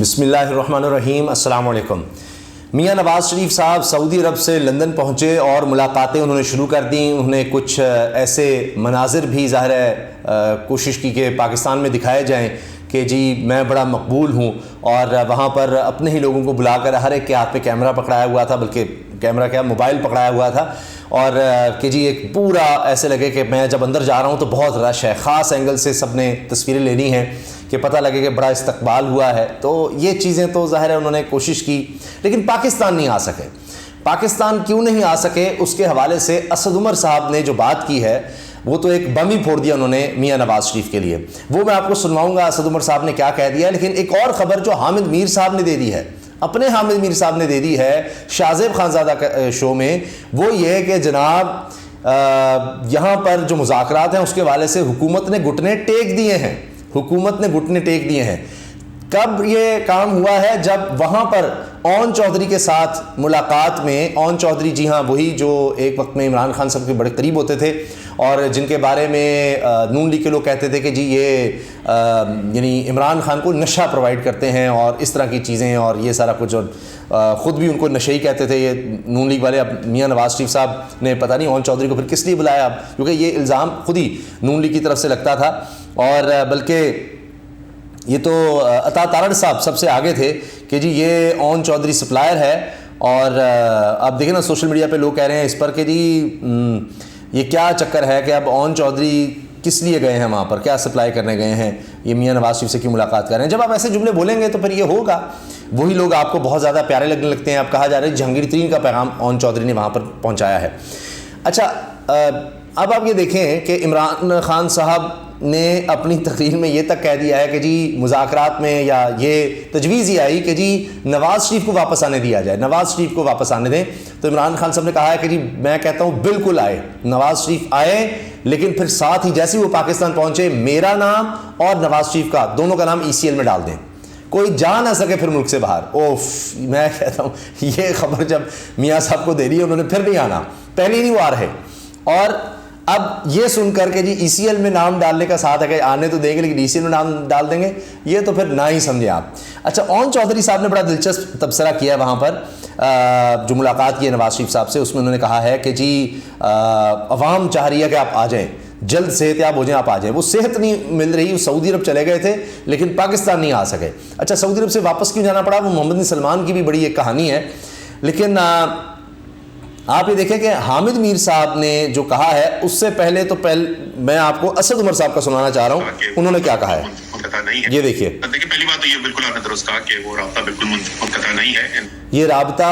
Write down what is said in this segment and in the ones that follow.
بسم اللہ الرحمن الرحیم۔ السلام علیکم۔ میاں نواز شریف صاحب سعودی عرب سے لندن پہنچے اور ملاقاتیں انہوں نے شروع کر دیں۔ انہوں نے کچھ ایسے مناظر بھی ظاہر ہے کوشش کی کہ پاکستان میں دکھائے جائیں کہ جی میں بڑا مقبول ہوں، اور وہاں پر اپنے ہی لوگوں کو بلا کر ہر ایک کے ہاتھ پہ کیمرہ پکڑایا ہوا تھا، بلکہ کیمرہ کیا موبائل پکڑایا ہوا تھا، اور کہ جی ایک پورا ایسے لگے کہ میں جب اندر جا رہا ہوں تو بہت رش ہے، خاص اینگل سے سب نے تصویریں لینی ہیں کہ پتہ لگے کہ بڑا استقبال ہوا ہے۔ تو یہ چیزیں تو ظاہر ہے انہوں نے کوشش کی، لیکن پاکستان نہیں آ سکے۔ پاکستان کیوں نہیں آ سکے؟ اس کے حوالے سے اسد عمر صاحب نے جو بات کی ہے وہ تو ایک بم ہی پھوڑ دیا انہوں نے میاں نواز شریف کے لیے، وہ میں آپ کو سنواؤں گا اسد عمر صاحب نے کیا کہہ دیا۔ لیکن ایک اور خبر جو حامد میر صاحب نے دے دی ہے، اپنے حامد میر صاحب نے دے دی ہے شاہ زیب خانزادہ شو میں، وہ یہ ہے کہ جناب یہاں پر جو مذاکرات ہیں اس کے حوالے سے حکومت نے گھٹنے ٹیک دیے ہیں، حکومت نے گھٹنے ٹیک دیے ہیں۔ کب یہ کام ہوا ہے؟ جب وہاں پر اون چودھری کے ساتھ ملاقات میں، اون چودھری جی ہاں وہی جو ایک وقت میں عمران خان صاحب کے بڑے قریب ہوتے تھے اور جن کے بارے میں نون لیگ کے لوگ کہتے تھے کہ جی یہ یعنی عمران خان کو نشہ پرووائڈ کرتے ہیں اور اس طرح کی چیزیں اور یہ سارا کچھ، اور خود بھی ان کو نشئی کہتے تھے یہ نون لیگ والے۔ اب میاں نواز شریف صاححب نے پتہ نہیں اون چودھری کو پھر کس لیے بلایا اب، کیونکہ یہ الزام خود ہی نون لیگ کی طرف سے لگتا تھا، اور بلکہ یہ تو عطا تارڑ صاحب سب سے آگے تھے کہ جی یہ اون چودھری سپلائر ہے، اور اب دیکھیں نا سوشل میڈیا پہ لوگ کہہ رہے ہیں اس پر کہ جی یہ کیا چکر ہے کہ اب اون چودھری کس لیے گئے ہیں وہاں پر، کیا سپلائی کرنے گئے ہیں، یہ میاں نواز شریف سے کیوں ملاقات کر رہے ہیں؟ جب آپ ایسے جملے بولیں گے تو پھر یہ ہوگا، وہی لوگ آپ کو بہت زیادہ پیارے لگنے لگتے ہیں۔ اب کہا جا رہا ہے جہانگیر ترین کا پیغام اون چودھری نے وہاں پر پہنچایا ہے۔ اچھا اب آپ یہ دیکھیں کہ عمران خان صاحب نے اپنی تقریر میں یہ تک کہہ دیا ہے کہ جی مذاکرات میں یا یہ تجویز یہ آئی کہ جی نواز شریف کو واپس آنے دیا جائے، نواز شریف کو واپس آنے دیں، تو عمران خان صاحب نے کہا ہے کہ جی میں کہتا ہوں بالکل آئے، نواز شریف آئے، لیکن پھر ساتھ ہی جیسے وہ پاکستان پہنچے میرا نام اور نواز شریف کا دونوں کا نام ECL میں ڈال دیں، کوئی جا نہ سکے پھر ملک سے باہر۔ اوف، میں کہتا ہوں یہ خبر جب میاں صاحب کو دے رہی ہے انہوں نے پھر نہیں آنا، پہلے نہیں وہ آ رہے، اور اب یہ سن کر کے جی ECL میں نام ڈالنے کا ساتھ ہے کہ آنے تو دیں گے لیکن ECL میں نام ڈال دیں گے، یہ تو پھر نہ ہی سمجھیں آپ۔ اچھا اون چودھری صاحب نے بڑا دلچسپ تبصرہ کیا ہے وہاں پر جو ملاقات کی ہے نواز شریف صاحب سے، اس میں انہوں نے کہا ہے کہ جی عوام چاہ رہی ہے کہ آپ آ جائیں، جلد صحت یاب ہو جائیں، آپ آ جائیں۔ وہ صحت نہیں مل رہی، وہ سعودی عرب چلے گئے تھے لیکن پاکستان نہیں آ سکے۔ اچھا سعودی عرب سے واپس کیوں جانا پڑا؟ وہ محمد بن سلمان کی بھی بڑی ایک کہانی ہے، لیکن آپ یہ دیکھیں کہ حامد میر صاحب نے جو کہا ہے اس سے پہلے تو میں آپ کو اسد عمر صاحب کا سنانا چاہ رہا ہوں، انہوں نے کیا کہا ہے یہ دیکھیے۔ پہلی بات تو یہ بالکل آپ نے درست کہا کہ وہ رابطہ بالکل منقطع نہیں ہے۔ یہ رابطہ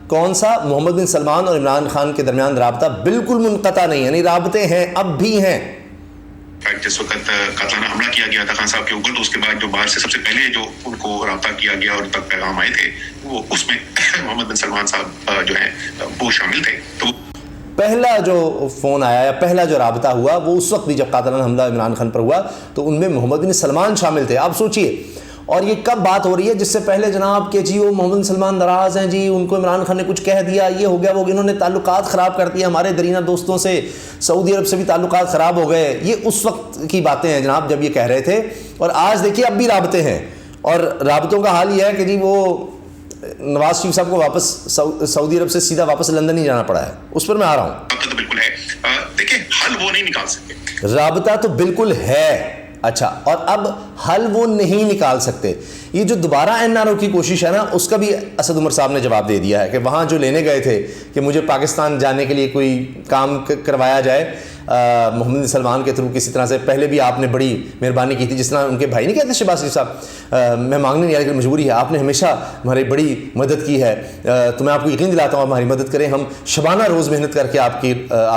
کون سا؟ محمد بن سلمان اور عمران خان کے درمیان رابطہ بالکل منقطع نہیں ہے، یعنی رابطے ہیں، اب بھی ہیں۔ جس وقت قاتلانہ حملہ کیا گیا تھا خان صاحب کے اوپر، تو اس کے بعد جو باہر سے سب سے پہلے جو ان کو رابطہ کیا گیا اور تک پیغام آئے تھے وہ اس میں محمد بن سلمان صاحب جو ہیں وہ شامل تھے۔ تو پہلا جو فون آیا یا پہلا جو رابطہ ہوا وہ اس وقت بھی جب قاتلانہ حملہ عمران خان پر ہوا تو ان میں محمد بن سلمان شامل تھے۔ آپ سوچئے، اور یہ کب بات ہو رہی ہے؟ جس سے پہلے جناب کہ جی وہ محمد بن سلمان ناراض ہیں، جی ان کو عمران خان نے کچھ کہہ دیا، یہ ہو گیا وہ، انہوں نے تعلقات خراب کر دیے ہمارے درینہ دوستوں سے، سعودی عرب سے بھی تعلقات خراب ہو گئے، یہ اس وقت کی باتیں ہیں جناب جب یہ کہہ رہے تھے، اور آج دیکھیے اب بھی رابطے ہیں، اور رابطوں کا حال یہ ہے کہ جی وہ نواز شریف صاحب کو واپس سعودی عرب سے سیدھا واپس لندن ہی جانا پڑا ہے، اس پر میں آ رہا ہوں۔ رابطہ تو بالکل ہے، دیکھیں حل وہ نہیں نکال سکتے، رابطہ تو بالکل ہے، اچھا، اور اب حل وہ نہیں نکال سکتے۔ یہ جو دوبارہ NRO کی کوشش ہے نا، اس کا بھی اسد عمر صاحب نے جواب دے دیا ہے کہ وہاں جو لینے گئے تھے کہ مجھے پاکستان جانے کے لیے کوئی کام کروایا جائے محمد بن سلمان کے تھرو کسی طرح سے، پہلے بھی آپ نے بڑی مہربانی کی تھی، جس طرح ان کے بھائی نہیں کہتے شہباز شریف صاحب میں مانگنے نہیں آیا لیکن مجبوری ہے، آپ نے ہمیشہ ہماری بڑی مدد کی ہے، تو میں آپ کو یقین دلاتا ہوں ہماری مدد کریں، ہم شبانہ روز محنت کر کے آپ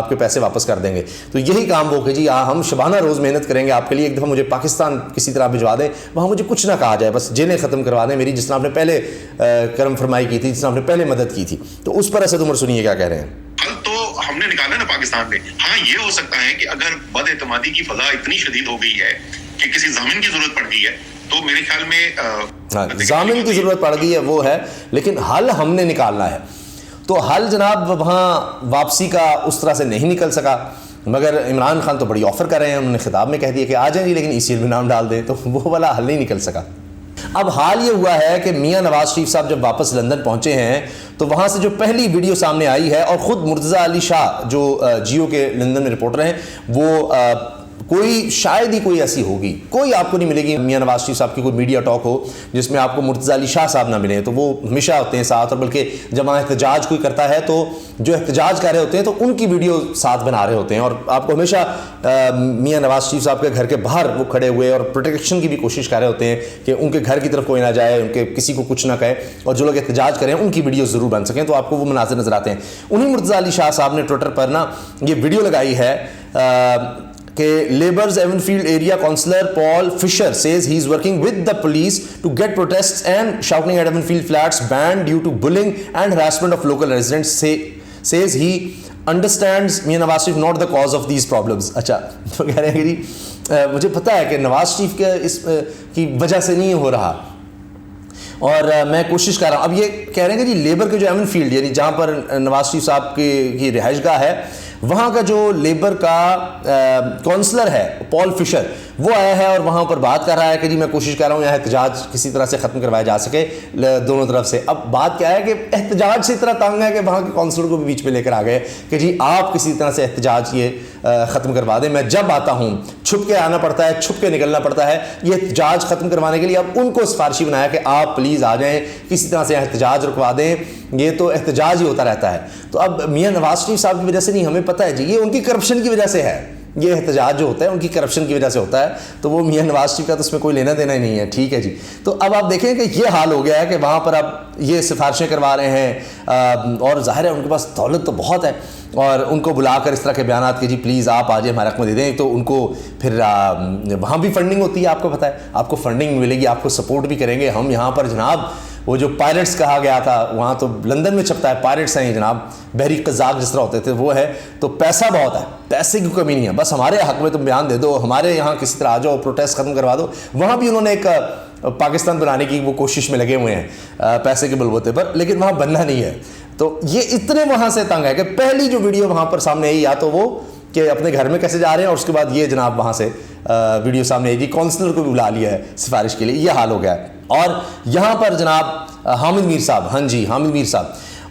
کے پیسے واپس کر دیں گے۔ تو یہی کام وہ کہ جی ہم شبانہ روز محنت کریں گے آپ کے لیے، ایک دفعہ مجھے پاکستان کسی طرح بھجوا دیں، وہاں مجھے کچھ نہ کہا جائے، بس جیلیں ختم کروا دیں میری، جس طرح آپ نے پہلے کرم فرمائی کی تھی، جس طرح آپ نے پہلے مدد کی تھی۔ تو اس پر اسد عمر سنیے کیا کہہ رہے ہیں۔ حل تو ہم نے نکالا نا پاکستان میں۔ ہاں یہ ہو سکتا ہے کہ اگر بد اعتمادی کی فضا اتنی شدید ہو گئی ہے کہ کسی ضامن کی ضرورت پڑ گئی ہے، تو میرے خیال میں ضامن کی ضرورت پڑ گئی ہے وہ ہے، لیکن حل ہم نے نکالنا ہے۔ تو حل جناب وہاں واپسی کا اس طرح سے نہیں نکل سکا، مگر عمران خان تو بڑی آفر کر رہے ہیں، انہوں نے خطاب میں کہہ دیا کہ آ جائیں جی لیکن ECL میں نام ڈال دیں، تو وہ والا حل نہیں نکل سکا۔ اب حال یہ ہوا ہے کہ میاں نواز شریف صاحب جب واپس لندن پہنچے ہیں تو وہاں سے جو پہلی ویڈیو سامنے آئی ہے، اور خود مرتضیٰ علی شاہ جو جیو کے لندن میں رپورٹر ہیں، وہ کوئی شاید ہی کوئی ایسی ہوگی، کوئی آپ کو نہیں ملے گی میاں نواز شریف صاحب کی کوئی میڈیا ٹاک ہو جس میں آپ کو مرتضیٰ علی شاہ صاحب نہ ملیں، تو وہ ہمیشہ ہوتے ہیں ساتھ، اور بلکہ جب وہاں احتجاج کوئی کرتا ہے تو جو احتجاج کر رہے ہوتے ہیں تو ان کی ویڈیو ساتھ بنا رہے ہوتے ہیں، اور آپ کو ہمیشہ میاں نواز شریف صاحب کے گھر کے باہر وہ کھڑے ہوئے اور پروٹیکشن کی بھی کوشش کر رہے ہوتے ہیں کہ ان کے گھر کی طرف کوئی نہ جائے، ان کے کسی کو کچھ نہ کہے، اور جو لوگ احتجاج کریں ان کی ویڈیو ضرور بن سکیں، تو آپ کو وہ مناظر نظر آتے ہیں۔ انہیں مرتضیٰ علی شاہ صاحب نے ٹویٹر پر نا یہ ویڈیو لگائی ہے کہ Labour's Avenfield area councillor Paul Fisher says he is working with the police to get protests and shouting at Evanfield flats banned due to bullying and harassment of local residents, says he understands Mian Nawaz Sharif not the cause of these problems۔ اچھا تو کہہ رہے ہیں کہ جی مجھے پتہ ہے کہ نواز شریف کے اس کی وجہ سے نہیں ہو رہا، اور میں کوشش کر رہا ہوں۔ اب یہ کہہ رہے ہیں کہ جی لیبر کے جو ایون فیلڈ یعنی جہاں پر نواز شریف صاحب کی رہائش گاہ ہے، وہاں کا جو لیبر کا کونسلر ہے پال فشر، وہ آیا ہے اور وہاں پر بات کر رہا ہے کہ جی میں کوشش کر رہا ہوں یہاں احتجاج کسی طرح سے ختم کروایا جا سکے دونوں طرف سے۔ اب بات کیا ہے کہ احتجاج سے اتنا تنگ ہے کہ وہاں کے کونسلر کو بھی بیچ میں لے کر آ گئے کہ جی آپ کسی طرح سے احتجاج یہ ختم کروا دیں، میں جب آتا ہوں چھپ کے آنا پڑتا ہے، چھپ کے نکلنا پڑتا ہے، یہ احتجاج ختم کروانے کے لیے اب ان کو سفارشی بنایا کہ آپ پلیز آ جائیں، کسی طرح سے احتجاج رکوا دیں، یہ تو احتجاج ہی ہوتا رہتا ہے۔ تو اب میاں نواز شریف صاحب کی وجہ سے نہیں، ہمیں پتہ ہے جی یہ ان کی کرپشن کی وجہ سے ہے، یہ احتجاج جو ہوتا ہے ان کی کرپشن کی وجہ سے ہوتا ہے، تو وہ میاں نواز شریف کا تو اس میں کوئی لینا دینا ہی نہیں ہے، ٹھیک ہے جی۔ تو اب آپ دیکھیں کہ یہ حال ہو گیا ہے کہ وہاں پر اب یہ سفارشیں کروا رہے ہیں، اور ظاہر ہے ان کے پاس دولت تو بہت ہے، اور ان کو بلا کر اس طرح کے بیانات کہ جی پلیز آپ آ جائیں ہمارا رقم دے دیں، تو ان کو پھر وہاں بھی فنڈنگ ہوتی ہے، آپ کو پتہ ہے، آپ کو فنڈنگ ملے گی، آپ کو سپورٹ بھی کریں گے۔ ہم یہاں پر جناب وہ جو پائرٹس کہا گیا تھا، وہاں تو لندن میں چھپتا ہے پائرٹس ہیں جناب، بحری قزاق جس طرح ہوتے تھے وہ ہے، تو پیسہ بہت ہے، پیسے کی کمی نہیں ہے، بس ہمارے حق میں تم بیان دے دو، ہمارے یہاں کسی طرح آ جاؤ، پروٹیسٹ ختم کروا دو۔ وہاں بھی انہوں نے ایک پاکستان بنانے کی وہ کوشش میں لگے ہوئے ہیں پیسے کے بلبوتے پر، لیکن وہاں بننا نہیں ہے۔ تو یہ اتنے وہاں سے تنگ ہے کہ پہلی جو ویڈیو وہاں پر سامنے آئی، یا تو وہ کہ اپنے گھر میں کیسے جا رہے ہیں، اور اس کے بعد یہ جناب وہاں سے ویڈیو سامنے آئی کہ کونسلر کو بھی بلا لیا ہے سفارش کے لیے، یہ حال ہو گیا ہے۔ اور یہاں پر جناب حامد میر صاحب، ہاں جی حامد میر صاحب،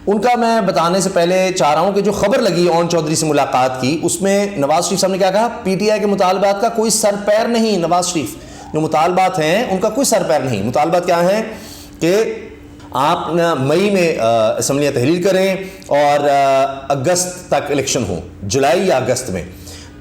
ان کا میں بتانے سے پہلے چاہ رہا ہوں کہ جو خبر لگی اون چودھری سے ملاقات کی، اس میں نواز شریف صاحب نے کیا کہا، پی ٹی آئی کے مطالبات کا کوئی سر پیر نہیں، نواز شریف جو مطالبات ہیں ان کا کوئی سر پیر نہیں۔ مطالبات کیا ہیں کہ آپ مئی میں اسمبلیاں تحلیل کریں اور اگست تک الیکشن ہوں، جولائی یا اگست میں،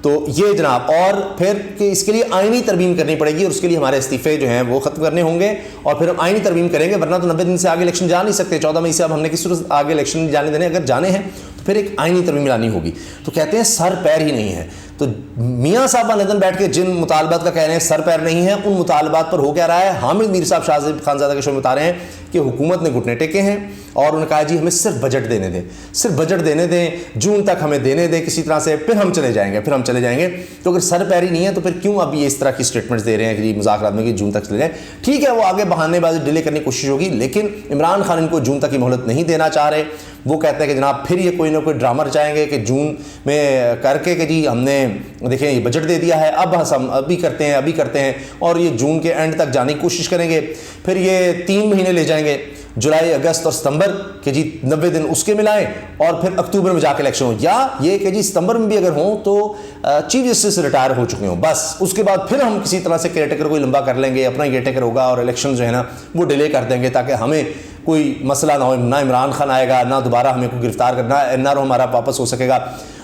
تو یہ جناب، اور پھر کہ اس کے لیے آئینی ترمیم کرنی پڑے گی، اور اس کے لیے ہمارے استعفے جو ہیں وہ ختم کرنے ہوں گے، اور پھر ہم آئینی ترمیم کریں گے، ورنہ تو 90 دن سے آگے الیکشن جا نہیں سکتے، 14 مئی سے اب ہم نے کس صورت آگے الیکشن نہیں جانے دینے، اگر جانے ہیں تو پھر ایک آئینی ترمیم لانی ہوگی۔ تو کہتے ہیں سر پیر ہی نہیں ہے، تو میاں صاحب لندن بیٹھ کے جن مطالبات کا کہہ رہے ہیں سر پیر نہیں ہے، ان مطالبات پر ہو کیا رہا ہے، حامد میر صاحب شاہ زیب خانزادہ کے شو میں بتا رہے ہیں کہ حکومت نے گھٹنے ٹیکے ہیں، اور انہوں نے کہا جی ہمیں صرف بجٹ دینے دیں، صرف بجٹ دینے دیں، جون تک ہمیں دینے دیں کسی طرح سے، پھر ہم چلے جائیں گے، تو اگر سر پیر ہی نہیں ہے تو پھر کیوں اب یہ اس طرح کی اسٹیٹمنٹس دے رہے ہیں کہ جی مذاکرات میں کہ جون تک چلے جائیں۔ ٹھیک ہے وہ آگے بہانے بازی ڈیلے کرنے کی کوشش ہوگی، لیکن عمران خان ان کو جون تک کی مہلت نہیں دینا چاہ رہے، وہ کہتے ہیں کہ جناب پھر یہ کوئی نہ کوئی ڈرامہ رچائیں گے کہ جون میں کر کے کہ جی ہم نے دیکھیں یہ بجٹ دے دیا ہے، اب ہم ابھی کرتے ہیں، اور یہ جون کے اینڈ تک جانے کی کوشش کریں گے، پھر یہ 3 مہینے لے جائیں گے، جولائی، اگست اور ستمبر، کہ جی 90 دن اس کے ملائیں، اور پھر اکتوبر میں جا کے الیکشن ہو، یا یہ کہ جی ستمبر میں بھی اگر ہوں تو چیف جسٹس ریٹائر ہو چکے ہوں، بس اس کے بعد پھر ہم کسی طرح سے کیئر ٹیکر کو لمبا کر لیں گے، اپنا کیئر ٹیکر ہوگا، اور الیکشن جو ہے نا وہ ڈیلے کر دیں گے تاکہ ہمیں کوئی مسئلہ نہ ہو، نہ عمران خان آئے گا، نہ دوبارہ ہمیں کوئی گرفتار کرنا، این آر او ہمارا واپس ہو سکے گا،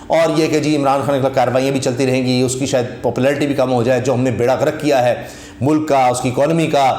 اور یہ کہ جی عمران خان کے خلاف کارروائیاں بھی چلتی رہیں گی، اس کی شاید پاپولیرٹی بھی کم ہو جائے، جو ہم نے بیڑا غرق کیا ہے ملک کا، اس کی اکانومی کا،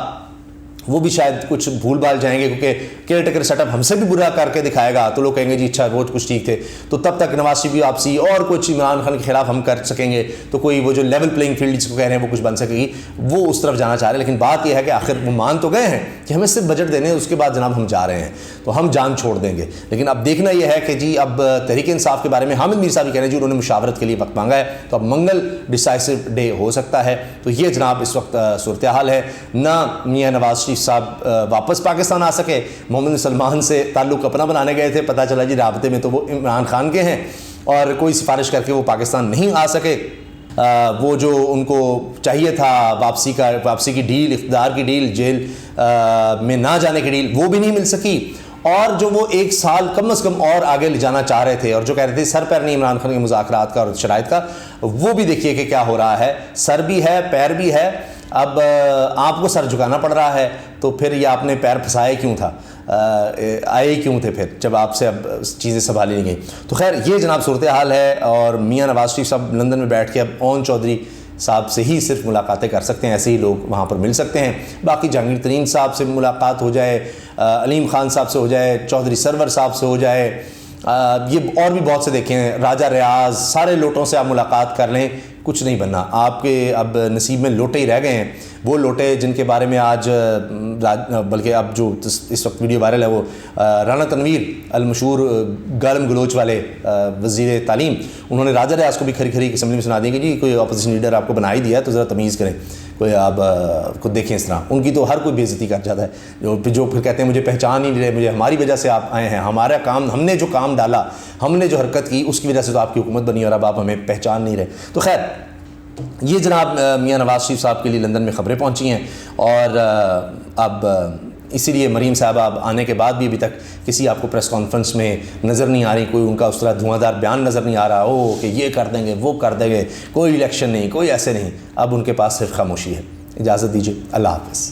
وہ بھی شاید کچھ بھول بھال جائیں گے، کیونکہ کیئر ٹیکر سیٹ اپ ہم سے بھی برا کر کے دکھائے گا، تو لوگ کہیں گے جی اچھا وہ کچھ ٹھیک تھے، تو تب تک نواز شریف کی واپسی اور کچھ عمران خان کے خلاف ہم کر سکیں گے، تو کوئی وہ جو لیول پلینگ فیلڈ جس کو کہہ رہے ہیں وہ کچھ بن سکے گی، وہ اس طرف جانا چاہ رہے ہیں۔ لیکن بات یہ ہے کہ آخر وہ مان تو گئے ہیں کہ ہمیں صرف بجٹ دینے ہیں، اس کے بعد جناب ہم جا رہے ہیں، تو ہم جان چھوڑ دیں گے۔ لیکن اب دیکھنا یہ ہے کہ جی اب تحریک انصاف کے بارے میں حامد میر صاحب کہہ رہے ہیں جی انہوں نے مشاورت کے لیے وقت مانگا ہے، تو اب منگل ڈیسائسو ڈے ہو سکتا ہے، تو یہ جناب اس وقت صورتحال ہے۔ نہ میاں نواز شریف صاحب واپس پاکستان آ سکے، محمد بن سلمان سے تعلق اپنا بنانے گئے تھے، پتہ چلا جی رابطے میں تو وہ عمران خان کے ہیں، اور کوئی سفارش کر کے وہ پاکستان نہیں آ سکے، وہ جو ان کو چاہیے تھا واپسی کی ڈیل، اقتدار کی ڈیل، جیل میں نہ جانے کی ڈیل، وہ بھی نہیں مل سکی، اور جو وہ 1 سال کم از کم اور آگے لے جانا چاہ رہے تھے اور جو کہہ رہے تھے سر پیر نہیں عمران خان کے مذاکرات کا اور شرائط کا، وہ بھی دیکھیے کہ کیا ہو رہا ہے، سر بھی ہے پیر بھی ہے، اب آپ کو سر جھکانا پڑ رہا ہے، تو پھر یہ آپ نے پیر پھنسائے کیوں تھا، آئے کیوں تھے پھر جب آپ سے اب چیزیں سنبھالی نہیں گئیں۔ تو خیر یہ جناب صورتحال ہے، اور میاں نواز شریف صاحب لندن میں بیٹھ کے اب اون چودھری صاحب سے ہی صرف ملاقاتیں کر سکتے ہیں، ایسے ہی لوگ وہاں پر مل سکتے ہیں، باقی جہانگیر ترین صاحب سے ملاقات ہو جائے، علیم خان صاحب سے ہو جائے، چودھری سرور صاحب سے ہو جائے، یہ اور بھی بہت سے دیکھیں، راجہ ریاض، سارے لوٹوں سے آپ ملاقات کر لیں، کچھ نہیں بننا آپ کے، اب نصیب میں لوٹے ہی رہ گئے ہیں، وہ لوٹے جن کے بارے میں آج بلکہ اب جو اس وقت ویڈیو وائرل ہے وہ رانا تنویر المشہور گالم گلوچ والے وزیر تعلیم، انہوں نے راجہ ریاض کو بھی کھری کھری اسمبلی میں سنا دی کہ جی کوئی اپوزیشن لیڈر آپ کو بنا ہی دیا ہے تو ذرا تمیز کریں، کوئی آپ کو دیکھیں اس طرح، ان کی تو ہر کوئی بے عزتی کر جاتا ہے، جو پھر کہتے ہیں مجھے پہچان ہی نہیں رہے، مجھے ہماری وجہ سے آپ آئے ہیں، ہمارا کام، ہم نے جو کام ڈالا، ہم نے جو حرکت کی اس کی وجہ سے تو آپ کی حکومت بنی اور اب آپ ہمیں پہچان نہیں رہے۔ تو خیر یہ جناب میاں نواز شریف صاحب کے لیے لندن میں خبریں پہنچی ہیں، اور اب اسی لیے مریم صاحبہ اب آنے کے بعد بھی ابھی تک کسی آپ کو پریس کانفرنس میں نظر نہیں آ رہی، کوئی ان کا اس طرح دھواں دار بیان نظر نہیں آ رہا ہو کہ یہ کر دیں گے وہ کر دیں گے، کوئی الیکشن نہیں، کوئی ایسے نہیں، اب ان کے پاس صرف خاموشی ہے۔ اجازت دیجیے، اللہ حافظ۔